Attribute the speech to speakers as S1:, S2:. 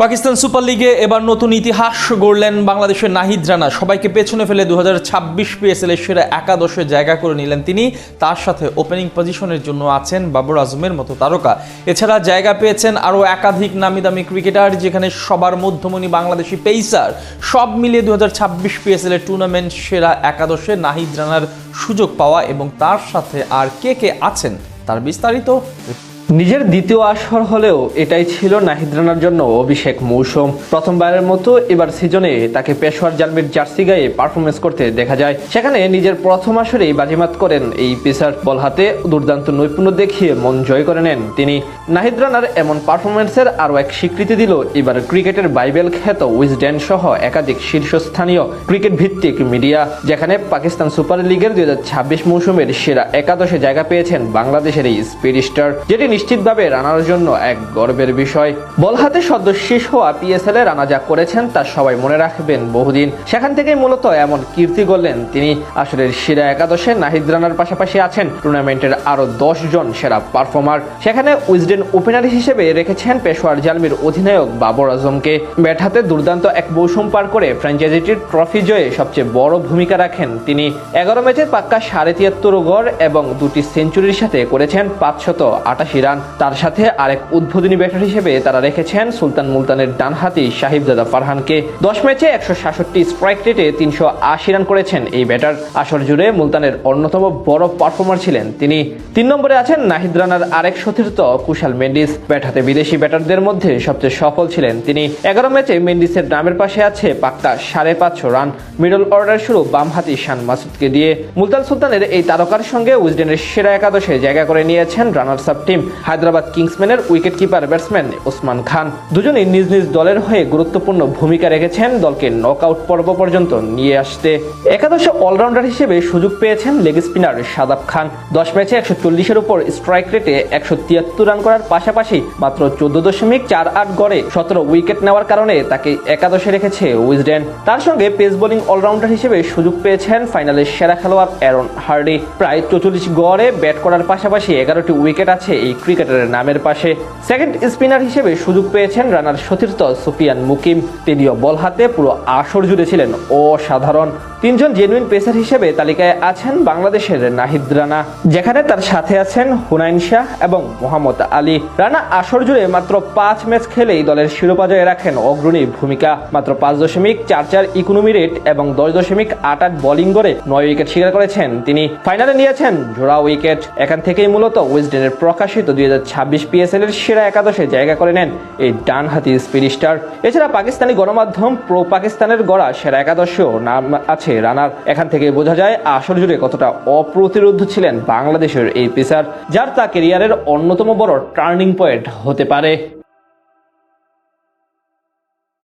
S1: Pakistan super লিগে এবার নতুন ইতিহাস গড়লেন বাংলাদেশের নাহিদ রানা। সবাইকে পেছনে ফেলে 2026 পিএসএল এর সেরা একাদশে জায়গা করে নিলেন তিনি। তার সাথে ওপেনিং পজিশনের জন্য আছেন বাবর আজমের মতো তারকা। এছাড়া জায়গা পেয়েছেন আরও একাধিক নামি দামি ক্রিকেটার, যেখানে সবার মধ্যমণি বাংলাদেশি পেসার। সব মিলিয়ে 2026 পিএসএল এর টুর্নামেন্ট সেরা একাদশে নাহিদ রানার সুযোগ পাওয়া এবং তার সাথে আর কে কে আছেন তার বিস্তারিত।
S2: নিজের দ্বিতীয় আসর হলেও এটাই ছিল নাহিদ রানার জন্য অভিষেক মৌসুম। প্রথমবারের মতো এবার সিজনে তাকে পেশোয়ার জালমির জার্সি গায়ে পারফরমেন্স করতে দেখা যায়। সেখানে নিজের প্রথম আসরেই বাজিমাত করেন এই পেসার। বল হাতে দুর্দান্ত নৈপুণ্য দেখিয়ে মন জয় করে নেন তিনি। নাহিদ রানার এমন পারফরমেন্সের আরও এক স্বীকৃতি দিল এবার ক্রিকেটের বাইবেল খ্যাত উইজডেন সহ একাধিক শীর্ষস্থানীয় ক্রিকেট ভিত্তিক মিডিয়া, যেখানে পাকিস্তান সুপার লিগের 2026 মৌসুমের সেরা একাদশে জায়গা পেয়েছেন বাংলাদেশের এই স্পিড স্টার, যেটি নিশ্চিতভাবে রানার জন্য এক গর্বের বিষয়। বল হাতে সদ্য শেষ হওয়া পিএসএল এ রানা যা করেছেন তা সবাই মনে রাখবেন বহুদিন। সেখান থেকেই মূলত এমন কীর্তি গড়লেন তিনি। আসরের সেরা একাদশে নাহিদ রানার পাশাপাশি আছেন টুর্নামেন্টের আরো 10 জন সেরা পারফর্মার। সেখানে উইজডেন ওপেনার হিসেবে রেখেছেন পেশোয়ার জালমির অধিনায়ক বাবর আজমকে। ব্যাট হাতে দুর্দান্ত এক মৌসুম পার করে ফ্র্যাঞ্চাইজিটির ট্রফি জয়ে সবচেয়ে বড় ভূমিকা রাখেন তিনি। 11 ম্যাচের পাক্কা 73.5 গড় এবং 2টি সেঞ্চুরির সাথে করেছেন 588 রান। তার সাথে আরেক উদ্বোধনী ব্যাটার হিসেবে তারা রেখেছেন সুলতান মুলতানের ডানহাতি সাহিবজাদা ফারহানকে। 10 ম্যাচে 166 স্ট্রাইক রেটে 380 রান করেছেন এই ব্যাটার। আসর জুড়ে মুলতানের অন্যতম বড় পারফর্মার ছিলেন তিনি। 3 নম্বরে আছেন নাহিদ রানার আরেক সতীর্থ কুশাল মেন্ডিস। ব্যাট হাতে বিদেশি ব্যাটারদের মধ্যে সবচেয়ে সফল ছিলেন তিনি। 11 ম্যাচে মেন্ডিসের নামের পাশে আছে পাক্কা 550 রান। মিডল অর্ডার শুরু বামহাতি শান মাসুদকে দিয়ে। মুলতান সুলতানের এই তারকার সঙ্গে উইজডেনের সেরা একাদশে জায়গা করে নিয়েছেন রানার্স আপ টিম হায়দ্রাবাদ কিংসম্যানের wicket keeper batsman Osman Khan. দুজনেই নিজ নিজ দলের হয়ে গুরুত্বপূর্ণ ভূমিকা রেখেছেন দলকে নকআউট পর্ব পর্যন্ত নিয়ে আসতে। একাদশে অলরাউন্ডার হিসেবে সুযোগ পেয়েছেন লেগ স্পিনার শাদাব খান। 10 ম্যাচে 140-এর উপর স্ট্রাইক রেটে 173 রান করার পাশাপাশি মাত্র 14.48 গড়ে 17 উইকেট নেওয়ার কারণে তাকে একাদশে রেখেছে উইজডেন। তার সঙ্গে পেস বোলিং অলরাউন্ডার হিসেবে সুযোগ পেয়েছেন ফাইনালের সেরা খেলোয়াড় অ্যারন হার্ডি। প্রায় 44 গড়ে ব্যাট করার পাশাপাশি 11টি উইকেট আছে এই ক্রিকেটারের নামের পাশে। সেকেন্ড স্পিনার হিসেবে সুযোগ পেয়েছেন রানার সতীর্থ সুফিয়ান মুকিম। তিনিও বল হাতে পুরো আসর জুড়ে ছিলেন অসাধারণ। 3 জন জেনুইন পেসার হিসেবে তালিকায় আছেন বাংলাদেশের নাহিদ রানা, যেখানে তার সাথে আছেন হুনাইন শাহ এবং মোহাম্মদ আলী। রানা আসর জুড়ে মাত্র 5 ম্যাচ খেলেই দলের শিরোপা জয়ে রাখেন অগ্রণী ভূমিকা। মাত্র 5.44 ইকোনমি রেট এবং 10.88 বোলিং করে 9 উইকেট শিকার করেছেন তিনি। ফাইনালে নিয়েছেন জোড়া উইকেট। এখান থেকেই মূলত উইজডেনের প্রকাশিত 2026 পিএসএল এর সেরা একাদশে জায়গা করে নেন এই ডানহাতি স্পিড স্টার। এছাড়া পাকিস্তানি গণমাধ্যম প্রো পাকিস্তানের গড়া সেরা একাদশেও নাম আছে রানার। এখান থেকে বোঝা যায় আসর জুড়ে কতটা অপ্রতিরোধ্য ছিলেন বাংলাদেশের এই পেসার, যার তা ক্যারিয়ারের অন্যতম বড় টার্নিং পয়েন্ট হতে পারে।